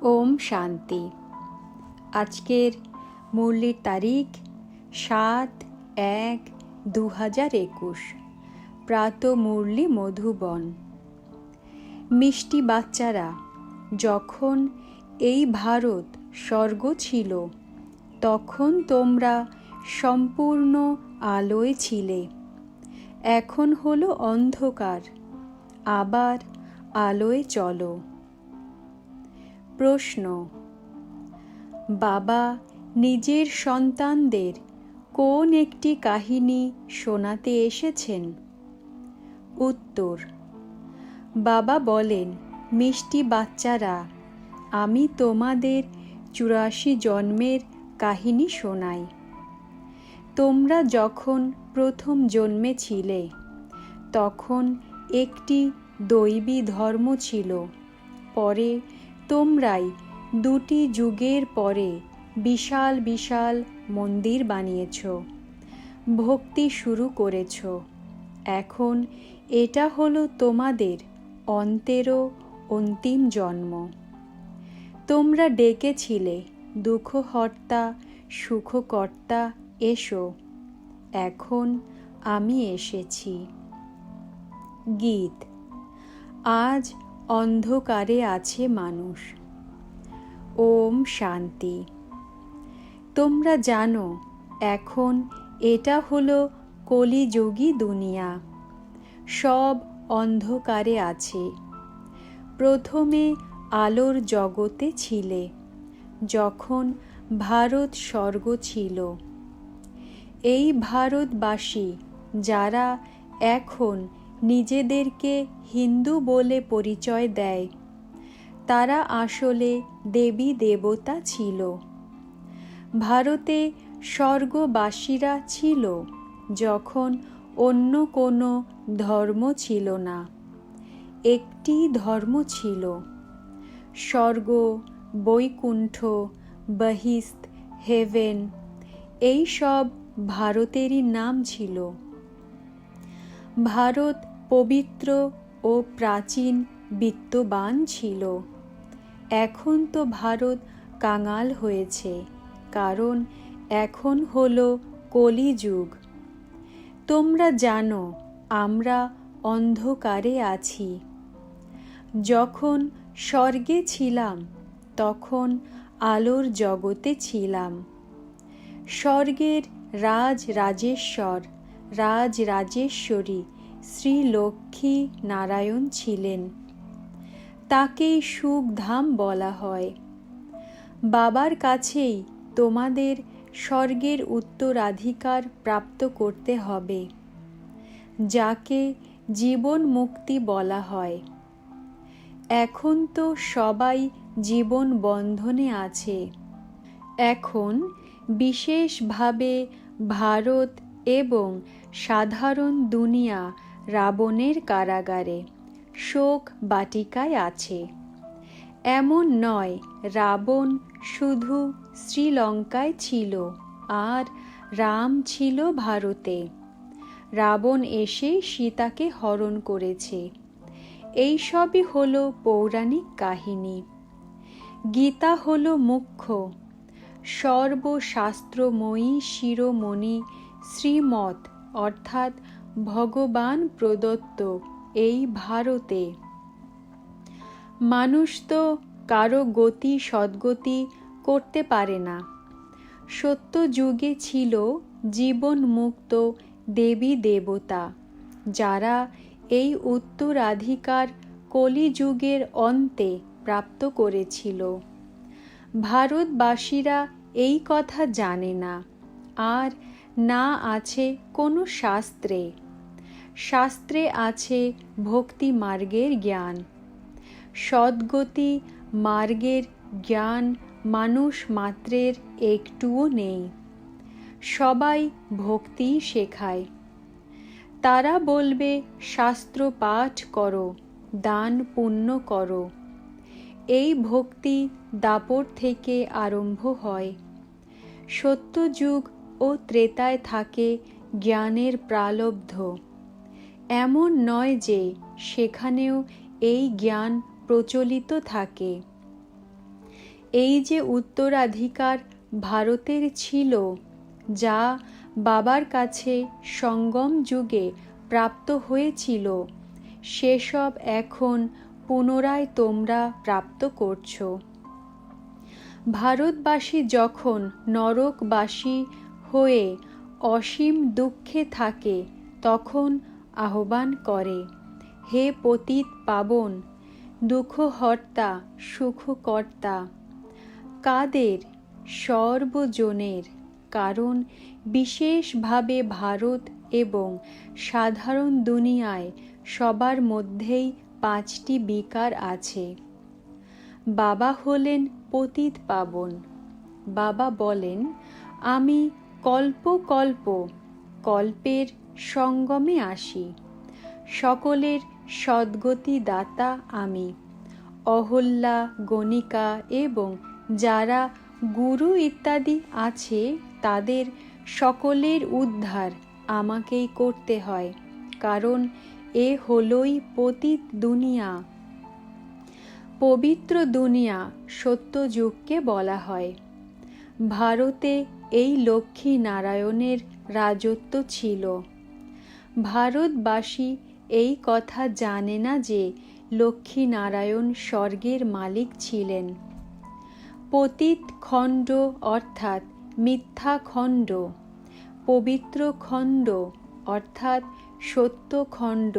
ওম শান্তি। আজকের মুরলির তারিখ ৭/১/২০২১। প্রাত মুরলি মধুবন। মিষ্টি বাচ্চারা, যখন এই ভারত স্বর্গ ছিল তখন তোমরা সম্পূর্ণ আলোয় ছিলে। এখন হলো অন্ধকার, আবার আলোয় চলো। প্রশ্ন: বাবা নিজের সন্তানদের কোন একটি কাহিনী শোনাতে এসেছেন? উত্তর: বাবা বলেন, মিষ্টি বাচ্চারা, আমি তোমাদের ৮৪ জন্মের কাহিনী শোনাই। তোমরা যখন প্রথম জন্মেছিলে তখন একটি দৈবী ধর্ম ছিল। পরে তোমরাই ২টি যুগের পরে বিশাল বিশাল মন্দির বানিয়েছ, ভক্তি শুরু করেছ। এখন এটা হলো তোমাদের অন্তেরও অন্তিম জন্ম। তোমরা ডেকেছিলে, দুঃখহর্তা সুখকর্তা এসো। এখন আমি এসেছি। গীত। আজ অন্ধকারে আছে মানুষ। ওম শান্তি। তোমরা জানো এখন এটা হলো কলিযুগী দুনিয়া। সব অন্ধকারে আছে। প্রথমে আলোর জগতে ছিলে, যখন ভারত স্বর্গ ছিল। এই ভারতবাসী যারা এখন নিজেদেরকে হিন্দু বলে পরিচয় দেয়, তারা আসলে দেবী দেবতা ছিল। ভারতে স্বর্গবাসীরা ছিল যখন অন্য কোনো ধর্ম ছিল না। একটি ধর্ম ছিল। স্বর্গ, বৈকুণ্ঠ, বহিস্ত, হেভেন, এই সব ভারতেরই নাম ছিল। ভারত পবিত্র ও প্রাচীন বিত্তবান ছিল। এখন তো ভারত কাঙাল হয়েছে, কারণ এখন হলো কলিযুগ। তোমরা জানো আমরা অন্ধকারে আছি। যখন স্বর্গে ছিলাম তখন আলোর জগতে ছিলাম। স্বর্গের রাজরাজেশ্বর, রাজরাজেশ্বরী শ্রী লক্ষ্মী নারায়ণ ছিলেন। তাকেই সুখধাম বলা হয়। বাবার কাছেই তোমাদের স্বর্গের উত্তরাধিকার প্রাপ্ত করতে হবে, যাকে জীবন মুক্তি বলা হয়। এখন তো সবাই জীবন বন্ধনে আছে। এখন বিশেষভাবে ভারত এবং সাধারণ দুনিয়া রাবণের কারাগারে, শোক বাটিকায় আছে। এমন নয় রাবণ শুধু শ্রীলঙ্কায় ছিল আর রাম ছিল ভারতে। রাবণ এসে সীতাকে হরণ করেছে। এই সবই হলো পৌরাণিক কাহিনী। গীতা হলো মুখ্য সর্বশাস্ত্রময়ী শিরোমণি শ্রীমত, অর্থাৎ ভগবান প্রদত্ত এই ভারতে। মানুষ তো কারো গতি সদ্গতি করতে পারে না। সত্য যুগে ছিল জীবন মুক্ত দেবী দেবতা, যারা এই উত্তরাধিকার কলিযুগের অন্তে প্রাপ্ত করেছিল। ভারতবাসীরা এই কথা জানে না, আর না আছে কোনো শাস্ত্রে। শাস্ত্রে আছে ভক্তি মার্গের জ্ঞান। সদ্গতি মার্গের জ্ঞান মানুষ মাত্রের একটুও নেই। সবাই ভক্তি শেখায়। তারা বলবে শাস্ত্র পাঠ করো, দান পুণ্য করো। এই ভক্তি দাপর থেকে আরম্ভ হয়। সত্যযুগ ও ত্রেতায় থাকে জ্ঞানের প্রালব্ধ। এমন নয় যে সেখানেও এই জ্ঞান প্রচলিত থাকে। এই যে উত্তরাধিকার ভারতের ছিল, যা বাবার কাছে সঙ্গম যুগে প্রাপ্ত হয়েছিল, সেসব এখন পুনরায় তোমরা প্রাপ্ত করছো। ভারতবাসী যখন নরকবাসী হয়ে অসীম দুঃখে থাকে, তখন আহ্বান করে, হে পতিত পাবন, দুঃখহর্তা সুখকর্তা। কাদের? সর্বজনের। কারণ বিশেষভাবে ভারত এবং সাধারণ দুনিয়ায় সবার মধ্যেই 5টি বিকার আছে। বাবা হলেন পতিত পাবন। বাবা বলেন, আমি কল্প কল্প কল্পের সঙ্গমে আসি। সকলের সদ্গতি দাতা আমি। অহল্যা, গণিকা এবং যারা গুরু ইত্যাদি আছে, তাদের সকলের উদ্ধার আমাকেই করতে হয়, কারণ এ হলই পতিত দুনিয়া। পবিত্র দুনিয়া সত্যযুগকে বলা হয়। ভারতে এই লক্ষ্মী নারায়ণের রাজত্ব ছিল। ভারতবাসী এই কথা জানে না যে লক্ষ্মী নারায়ণ স্বর্গের মালিক ছিলেন। পতিত খণ্ড অর্থাৎ মিথ্যা খণ্ড, পবিত্র খণ্ড অর্থাৎ সত্য খণ্ড।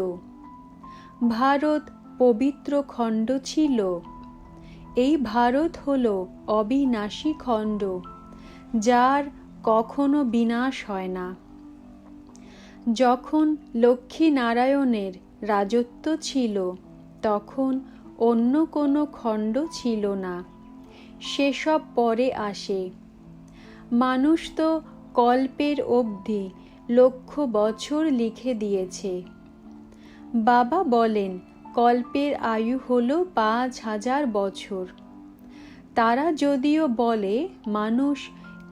ভারত পবিত্র খণ্ড ছিল। এই ভারত হল অবিনাশী খণ্ড, যার কখনো বিনাশ হয় না। যখন লক্ষ্মী নারায়ণের রাজত্ব ছিল, তখন অন্য কোনো খণ্ড ছিল না, সেসব পরে আসে। মানুষ তো কল্পের অবধি লক্ষ বছর লিখে দিয়েছে। বাবা বলেন, কল্পের আয়ু হল 5000 বছর। তারা যদিও বলে মানুষ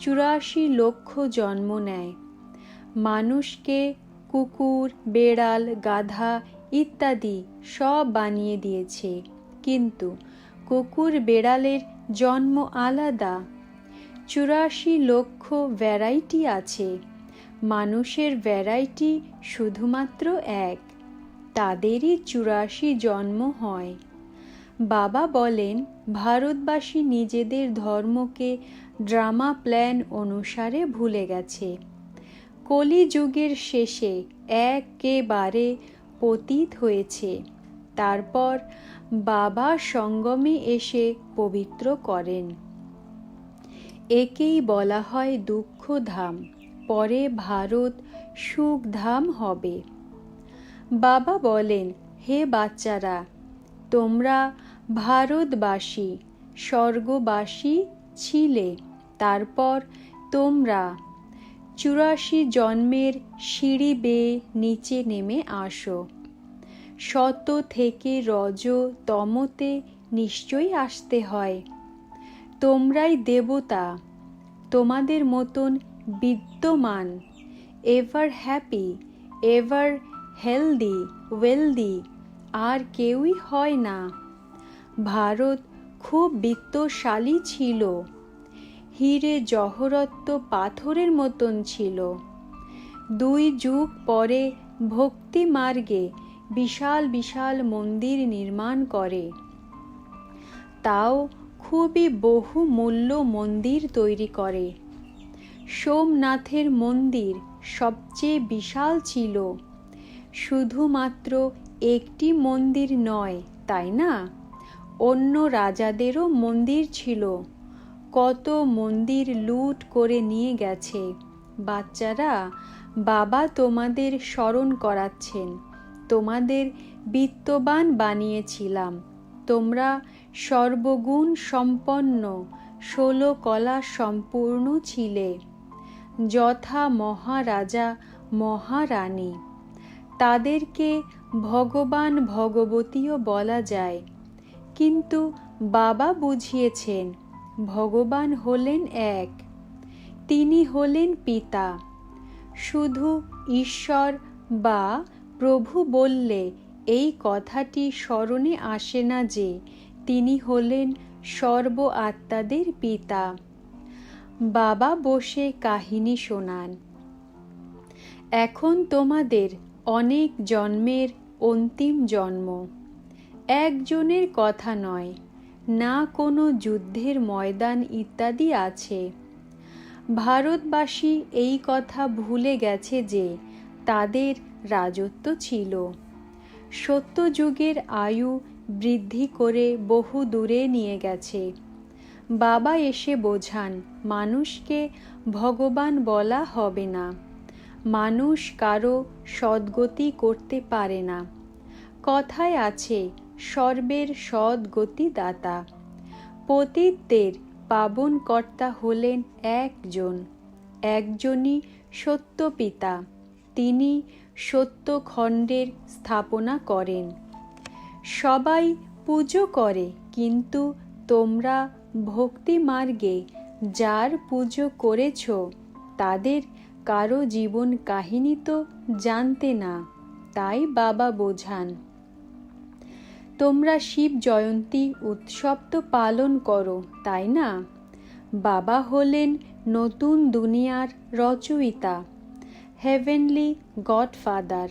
84 লক্ষ জন্ম নেয়, মানুষকে কুকুর, বেড়াল, গাধা ইত্যাদি সব বানিয়ে দিয়েছে, কিন্তু কুকুর বেড়ালের জন্ম আলাদা। 84 লক্ষ ভ্যারাইটি আছে, মানুষের ভ্যারাইটি শুধুমাত্র এক, তাদেরই 84 জন্ম হয়। বাবা বলেন, ভারতবাসী নিজেদের ধর্মকে ড্রামা প্ল্যান অনুসারে ভুলে গেছে। কলিযুগের শেষে একেবারে পতিত হয়েছে, তারপর বাবা সঙ্গমে এসে পবিত্র করেন। একেই বলা হয় দুঃখধাম, পরে ভারত সুখধাম হবে। বাবা বলেন, হে বাচ্চারা, তোমরা ভারতবাসী, স্বর্গবাসী ছিলে, তারপর তোমরা 84 জন্মের সিঁড়ি বেয়ে নিচে নেমে আসো। শত থেকে রজ তমতে নিশ্চয়ই আসতে হয়। তোমরাই দেবতা, তোমাদের মতন বিদ্যমান, ever happy, ever healthy, wealthy আর কেউই হয় না। ভারত খুব বিত্তশালী ছিল, হীরে জহরত পাথরের মতন ছিল। 2 যুগ পরে ভক্তি মার্গে বিশাল বিশাল মন্দির নির্মাণ করে, তাও খুবই বহুমূল্য মন্দির তৈরি করে। সোমনাথের মন্দির সবচেয়ে বিশাল ছিল। শুধুমাত্র একটি মন্দির নয়, তাই না? অন্য রাজাদেরও মন্দির ছিল। কত মন্দির লুট করে নিয়ে গেছে। বাচ্চারা, বাবা তোমাদের স্মরণ করাচ্ছেন, তোমাদের বিত্তবান বানিয়েছিলাম। তোমরা সর্বগুণ সম্পন্ন, 16 কলা সম্পূর্ণ ছিলে, যথা মহারাজা মহারানী। তাদেরকে ভগবান ভগবতীও বলা যায়, কিন্তু বাবা বুঝিয়েছেন ভগবান হলেন এক, তিনি হলেন পিতা। শুধু ঈশ্বর বা প্রভু বললে এই কথাটি স্মরণে আসে না যে তিনি হলেন সর্ব আত্মাদের পিতা। বাবা বসে কাহিনী শোনান। এখন তোমাদের অনেক জন্মের অন্তিম জন্ম। একজনের কথা নয়, না কোনো যুদ্ধের ময়দান ইত্যাদি আছে। ভারতবাসী এই কথা ভুলে গেছে যে তাদের রাজত্ব ছিল। সত্যযুগের আয়ু বৃদ্ধি করে বহু দূরে নিয়ে গেছে। বাবা এসে বোঝান মানুষকে ভগবান বলা হবে না। মানুষ কারো সদ্গতি করতে পারে না। কথায় আছে সর্বের সদ্গতি দাতা। পতিতদের পাবনকর্তা হলেন একজনই সত্য পিতা। তিনি সত্যখণ্ডের স্থাপনা করেন। সবাই পুজো করে, কিন্তু তোমরা ভক্তি মার্গে যার পুজো করেছ তাদের কারো জীবন কাহিনী তো জানতে না। তাই বাবা বোঝান, তোমরা শিব জয়ন্তী উৎসব তো পালন করো, তাই না? বাবা হলেন নতুন দুনিয়ার রচয়িতা, হেভেনলি গডফাদার,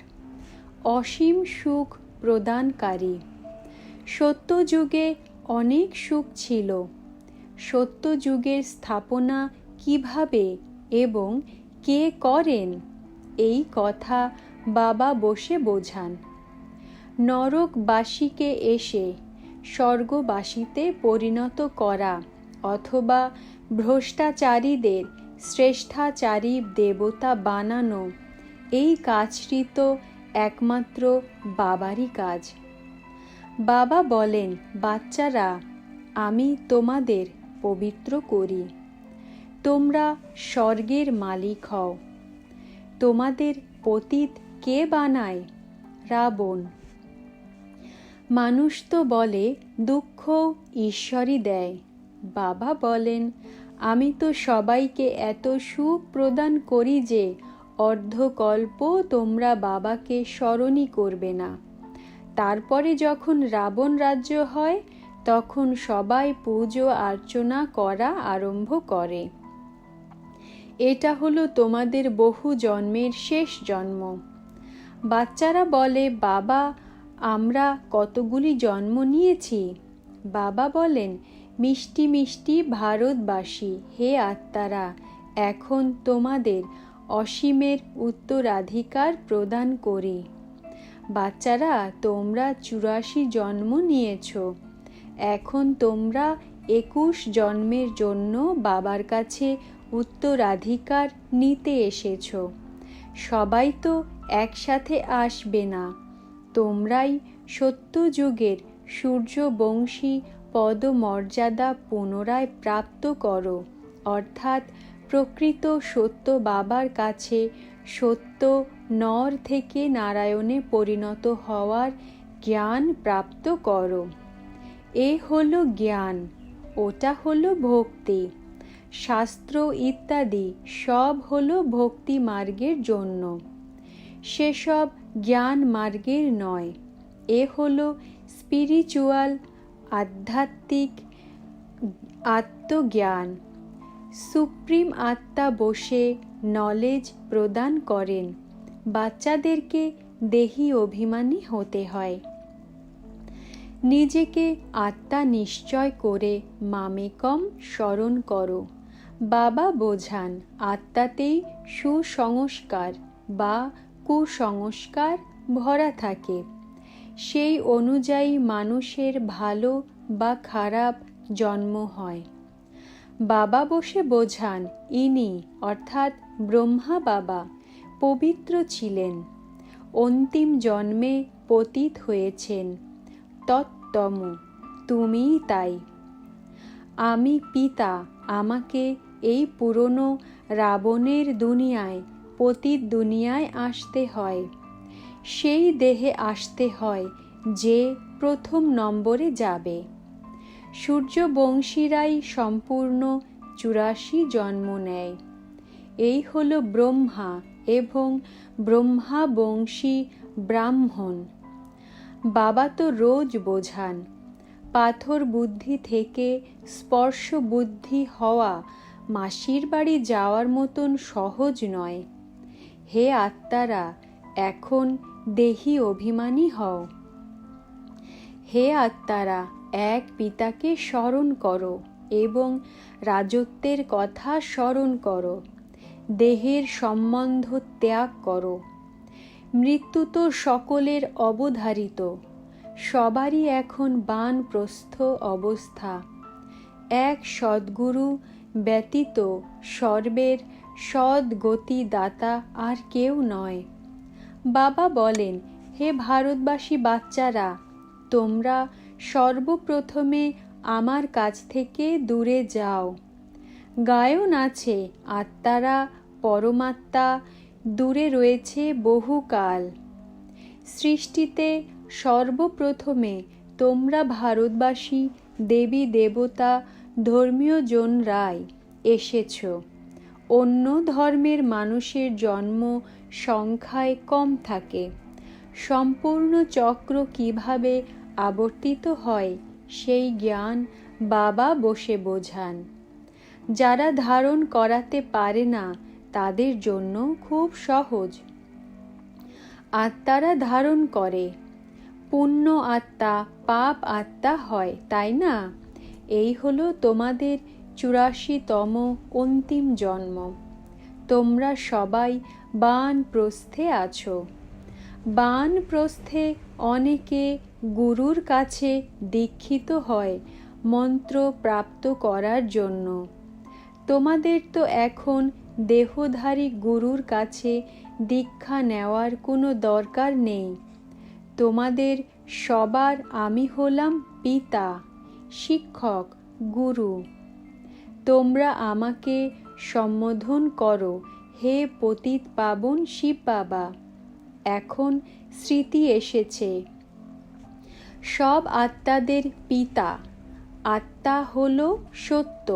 অসীম সুখ প্রদানকারী। সত্যযুগে অনেক সুখ ছিল। সত্যযুগের স্থাপনা কিভাবে এবং কে করেন, এই কথা বাবা বসে বোঝান। নরকবাসীকে এসে স্বর্গবাসীতে পরিণত করা অথবা ভ্রষ্টাচারীদের শ্রেষ্ঠাচারী দেবতা বানানো, এই কাজটি তো একমাত্র বাবারই কাজ। বাবা বলেন, বাচ্চারা, আমি তোমাদের পবিত্র করি। তোমরা স্বর্গের মালিক হও। তোমাদের পতিত কে বানায়? রাবণ। মানুষ তো বলে দুঃখ ঈশ্বরই দেয়। বাবা বলেন, আমি তো সবাইকে এত সুখ প্রদান করি যে অর্ধকল্প তোমরা বাবাকে স্মরণই করবে না। তারপরে যখন রাবণ রাজ্য হয় তখন সবাই পুজো অর্চনা করা আরম্ভ করে। এটা হলো তোমাদের বহু জন্মের শেষ জন্ম। বাচ্চারা বলে, বাবা, আমরা কতগুলি জন্ম নিয়েছি? বাবা বলেন, মিষ্টি মিষ্টি ভারতবাসী, হে আত্মারা, এখন তোমাদের অসীমের উত্তরাধিকার প্রদান করি। বাচ্চারা, তোমরা 84 জন্ম নিয়েছ। এখন তোমরা 21 জন্মের জন্য বাবার কাছে উত্তরাধিকার নিতে এসেছ। সবাই তো একসাথে আসবে না। তোমরাই সত্যযুগের সূর্যবংশী পদমর্যাদা পুনরায় প্রাপ্ত করো, অর্থাৎ প্রকৃত সত্য বাবার কাছে সত্য নর থেকে নারায়ণে পরিণত হওয়ার জ্ঞান প্রাপ্ত করো। এ হলো জ্ঞান, ওটা হলো ভক্তি। শাস্ত্র ইত্যাদি সব হলো ভক্তি মার্গের জন্য, সেসব জ্ঞান মার্গের নয়। এ হলো স্পিরিচুয়াল, আধ্যাত্মিক আত্মজ্ঞান। সুপ্রিম আত্মা বসে নলেজ প্রদান করেন। বাচ্চাদেরকে দেহি অভিমানী হতে হয়। নিজেকে আত্মা নিশ্চয় করে মামেকম স্মরণ করো। বাবা বোঝান, আত্মাতেই সুসংস্কার বা কুসংস্কার ভরা থাকে। সেই অনুযায়ী মানুষের ভালো বা খারাপ জন্ম হয়। বাবা বসে বোঝান, ইনি অর্থাৎ ব্রহ্মা বাবা পবিত্র ছিলেন। অন্তিম জন্মে পতিত হয়েছেন। তত্তম, তুমিই তাই। আমি পিতা, আমাকে এই পুরনো রাবণের দুনিয়ায়, পতিত দুনিয়ায় আসতে হয়। সেই দেহে আসতে হয় যে প্রথম নম্বরে যাবে। সূর্যবংশীরাই সম্পূর্ণ 84 জন্ম নেয়। এই হলো ব্রহ্মা এবং ব্রহ্মাবংশী ব্রাহ্মণ। বাবা তো রোজ বোঝান, পাথর বুদ্ধি থেকে স্পর্শ বুদ্ধি হওয়া মাসির বাড়ি যাওয়ার মতন সহজ নয়। হে আত্মারা, এখন দেহি অভিমানী হও। হে আত্মারা, এক পিতাকে স্মরণ করো এবং রাজত্বের কথা স্মরণ করো। দেহের সম্বন্ধ ত্যাগ করো। মৃত্যু তো সকলের অবধারিত। সবারই এখন বানপ্রস্থ অবস্থা। এক সদ্গুরু ব্যতীত সর্বের সদ্গতি দাতা আর কেউ নয়। বাবা বলেন, হে ভারতবাসী বাচ্চারা, তোমরা সর্বপ্রথমে আমার কাছ থেকে দূরে যাও। গায়ন আছে, আত্মারা পরমাত্মা দূরে রয়েছে বহুকাল। সৃষ্টিতে সর্বপ্রথমে তোমরা ভারতবাসী দেবী দেবতা ধর্মীয় জনরাই এসেছ। অন্য ধর্মের মানুষের জন্ম সংখ্যায় কম থাকে। সম্পূর্ণ চক্র কিভাবে আবর্তিত হয় সেই জ্ঞান বাবা বসে বোঝান। যারা ধারণ করাতে পারে না তাদের জন্য খুব সহজ। আত্মারা ধারণ করে। পুণ্য আত্মা পাপ আত্মা হয়, তাই না? এই হলো তোমাদের 84তম অন্তিম জন্ম। তোমরা সবাই বানপ্রস্থে আছো। বানপ্রস্থে অনেকে গুরুর কাছে দীক্ষিত হয় মন্ত্র প্রাপ্ত করার জন্য। তোমাদের তো এখন দেহধারী গুরুর কাছে দীক্ষা নেওয়ার কোনো দরকার নেই। তোমাদের সবার আমি হলাম পিতা, শিক্ষক, গুরু। তোমরা আমাকে সম্বোধন করো, হে পতিত পাবন শিব বাবা। এখন স্মৃতি এসেছে, সব আত্মাদের পিতা। আত্মা হল সত্য,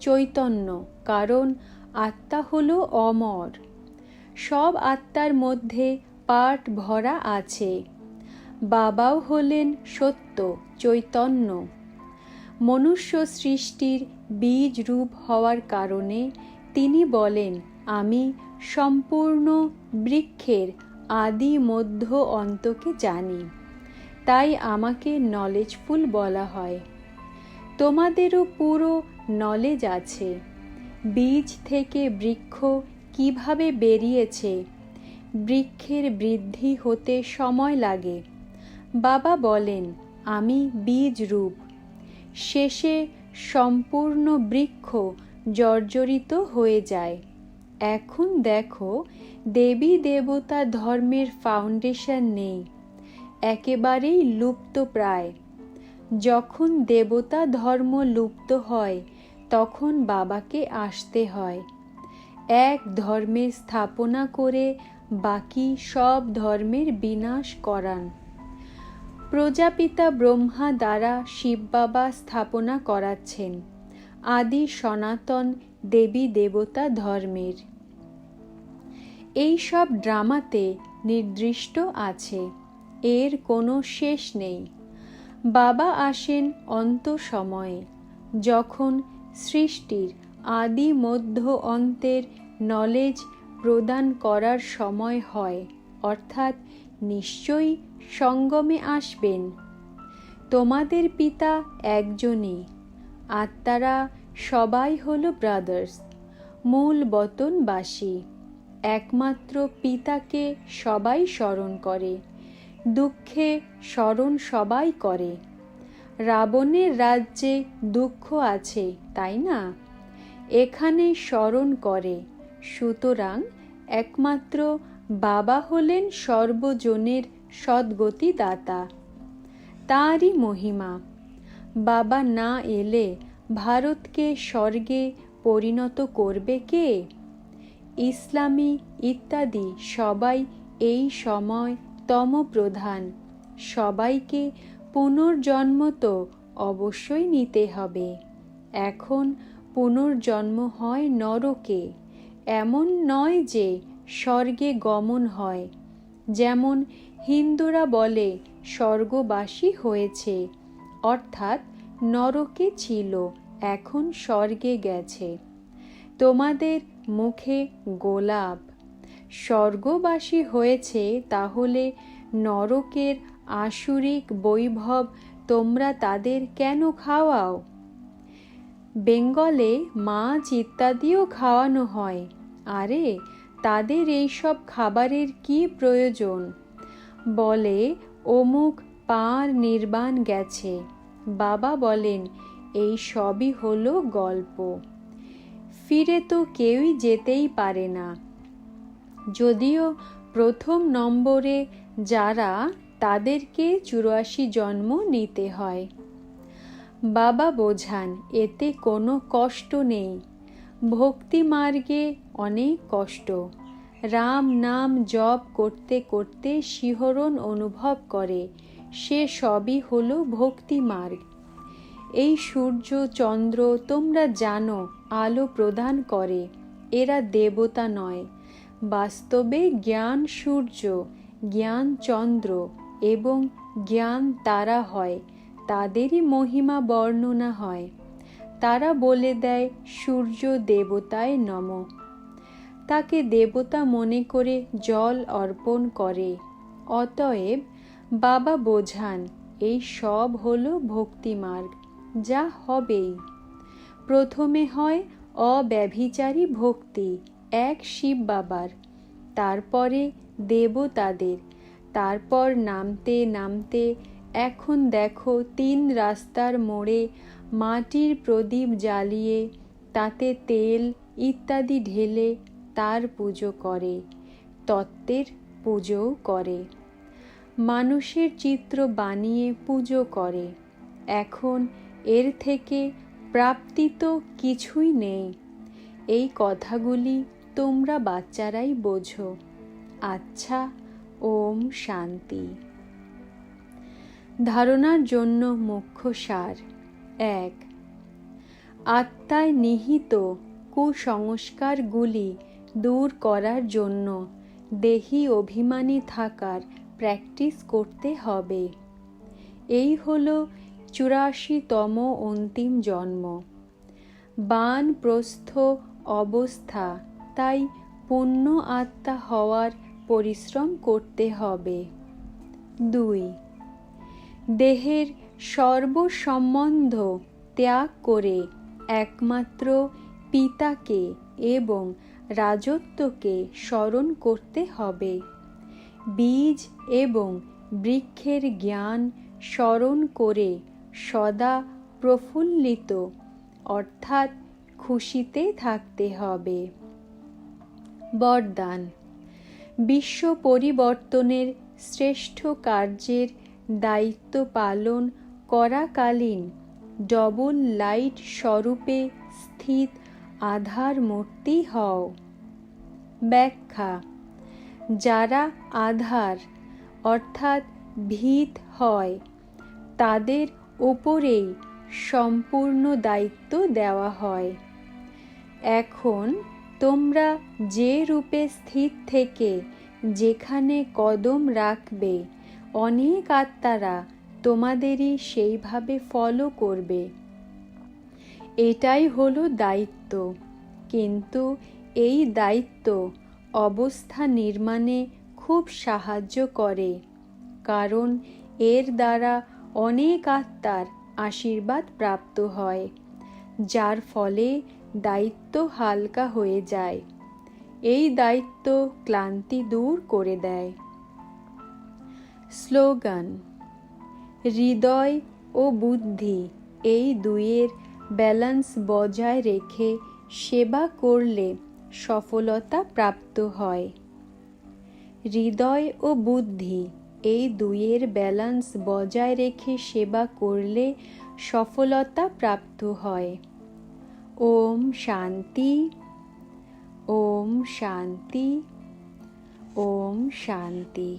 চৈতন্য, কারণ আত্মা হল অমর। সব আত্মার মধ্যে পাঠ ভরা আছে। বাবাও হলেন সত্য, চৈতন্য। মনুষ্য সৃষ্টির বীজ রূপ হওয়ার কারণে তিনি বলেন, আমি সম্পূর্ণ বৃক্ষের আদি মধ্য অন্তকে জানি, তাই আমাকে নলেজফুল বলা হয়। তোমাদেরও পুরো নলেজ আছে। বীজ থেকে বৃক্ষ কিভাবে বেরিয়েছে, বৃক্ষের বৃদ্ধি হতে সময় লাগে। বাবা বলেন, আমি বীজ রূপ। শেষে সম্পূর্ণ বৃক্ষ জর্জরিত হয়ে যায়। এখন দেখো, দেবী দেবতা ধর্মের ফাউন্ডেশন নেই, একেবারেই লুপ্ত প্রায়। যখন দেবতা ধর্ম লুপ্ত হয় তখন বাবাকে আসতে হয়, এক ধর্মের স্থাপনা করে বাকি সব ধর্মের বিনাশ করান। প্রজাপিতা ব্রহ্মা দ্বারা শিব বাবা স্থাপনা করাচ্ছেন আদি সনাতন দেবী দেবতা ধর্মের। এই সব ড্রামাতে নির্দিষ্ট আছে, এর কোনো শেষ নেই। বাবা আসেন অন্ত সময়ে, যখন সৃষ্টির আদি মধ্য অন্তের নলেজ প্রদান করার সময় হয়, অর্থাৎ নিশ্চয়ই সঙ্গমে আসবেন। তোমাদের পিতা একজনই। আত্মারা সবাই হলো ব্রাদার্স, মূল বতনবাসী। একমাত্র পিতাকে সবাই স্মরণ করে, দুঃখে স্মরণ সবাই করে। রাবণের রাজ্যে দুঃখ আছে, তাই না? এখানে স্মরণ করে। সুতরাং একমাত্র বাবা হলেন সর্বজনের সদ্গতি দাতা। তাঁরই মহিমা। বাবা না এলে ভারতকে স্বর্গে পরিণত করবে কে? ইসলামী ইত্যাদি সবাই এই সময় তমপ্রধান। সবাইকে পুনর্জন্ম তো অবশ্যই নিতে হবে। এখন পুনর্জন্ম হয় নরকে, এমন নয় যে স্বর্গে গমন হয়। যেমন হিন্দুরা বলে স্বর্গবাসী হয়েছে, অর্থাৎ নরকে ছিল, এখন স্বর্গে গেছে। তোমাদের মুখে গোলাপ, স্বর্গবাসী হয়েছে, তাহলে নরকের আসুরিক বৈভব তোমরা তাদের কেন খাওয়াও? বেঙ্গলে মাছ ইত্যাদিও খাওয়ানো হয়। আরে তাদের এইসব খাবারের কি প্রয়োজন? বলে অমুক পার নির্বাণ গেছে। বাবা বলেন এই সবই হলো গল্প, ফিরে তো কেউই যেতেই পারে না। যদিও প্রথম নম্বরে যারা, তাদেরকে 84 জন্ম নিতে হয়। বাবা বোঝান এতে কোনো কষ্ট নেই। ভক্তি মার্গে অনেক কষ্ট। রাম নাম জপ করতে করতে শিহরণ অনুভব করে, সে সবই হলো ভক্তি মার্গ। এই সূর্য চন্দ্র তোমরা জানো আলো প্রদান করে, এরা দেবতা নয়। বাস্তবে জ্ঞান সূর্য, জ্ঞান চন্দ্র এবং জ্ঞান তারা হয়, তাদেরই মহিমা বর্ণনা হয়। তারা বলে দেয় সূর্য দেবতায় নমঃ। তাকে দেবতা মনে করে জল অর্পণ করে। অতএব বাবা বোঝান এই সব হলো ভক্তিমার্গ, যা হবেই। প্রথমে হয় অব্যভিচারী ভক্তি এক শিব বাবার, তারপরে দেবতাদের, তারপর নামতে নামতে এখন দেখো 3 রাস্তার মোড়ে মাটির প্রদীপ জ্বালিয়ে তাতে তেল ইত্যাদি ঢেলে তার পুজো করে, তত্ত্বের পুজোও করে। মানুষের চিত্র বানিয়ে পুজো করে। এখন এর থেকে প্রাপ্তি তো কিছুই নেই। এই কথাগুলি তোমরা বাচ্চারাই বোঝো। আচ্ছা, ওম শান্তি। ধারণার জন্য মুখ্য সার। 1. আত্মায় নিহিত কুসংস্কারগুলি দূর করার জন্য দেহি অভিমানী থাকার প্র্যাকটিস করতে হবে। এই হলো 84তম অন্তিম জন্ম, বানপ্রস্থ অবস্থা। তাই পূর্ণ আত্মা হওয়ার পরিশ্রম করতে হবে। 2. দেহের সর্বসম্বন্ধ ত্যাগ করে একমাত্র পিতাকে এবং রাজত্বকে স্মরণ করতে হবে। বীজ এবং বৃক্ষের জ্ঞান স্মরণ করে সদা প্রফুল্লিত অর্থাৎ খুশিতে থাকতে হবে। বরদান। বিশ্ব পরিবর্তনের শ্রেষ্ঠ কার্যের দায়িত্ব পালন করাকালীন ডবল লাইট স্বরূপে স্থিত আধার মূর্তি হও। ব্যাখ্যা। যারা আধার অর্থাৎ ভিত হয়, তাদের উপরেই সম্পূর্ণ দায়িত্ব দেওয়া হয়। এখন তোমরা যে রূপে স্থিত থেকে যেখানে কদম রাখবে, অনেক আত্মারা তোমাদেরই সেইভাবে ফলো করবে। এটাই হলো দায়িত্ব। কিন্তু এই দায়িত্ব অবস্থা নির্মাণে খুব সাহায্য করে, কারণ এর দ্বারা অনেক আত্মার আশীর্বাদ প্রাপ্ত হয়, যার ফলে দায়িত্ব হালকা হয়ে যায়। এই দায়িত্ব ক্লান্তি দূর করে দেয়। স্লোগান। হৃদয় ও বুদ্ধি এই দুইয়ের ব্যালেন্স বজায় রেখে সেবা করলে সফলতা প্রাপ্ত হয়। হৃদয় ও বুদ্ধি এই দুইয়ের ব্যালেন্স বজায় রেখে সেবা করলে সফলতা প্রাপ্ত হয়। ওম শান্তি। ওম শান্তি। ওম শান্তি।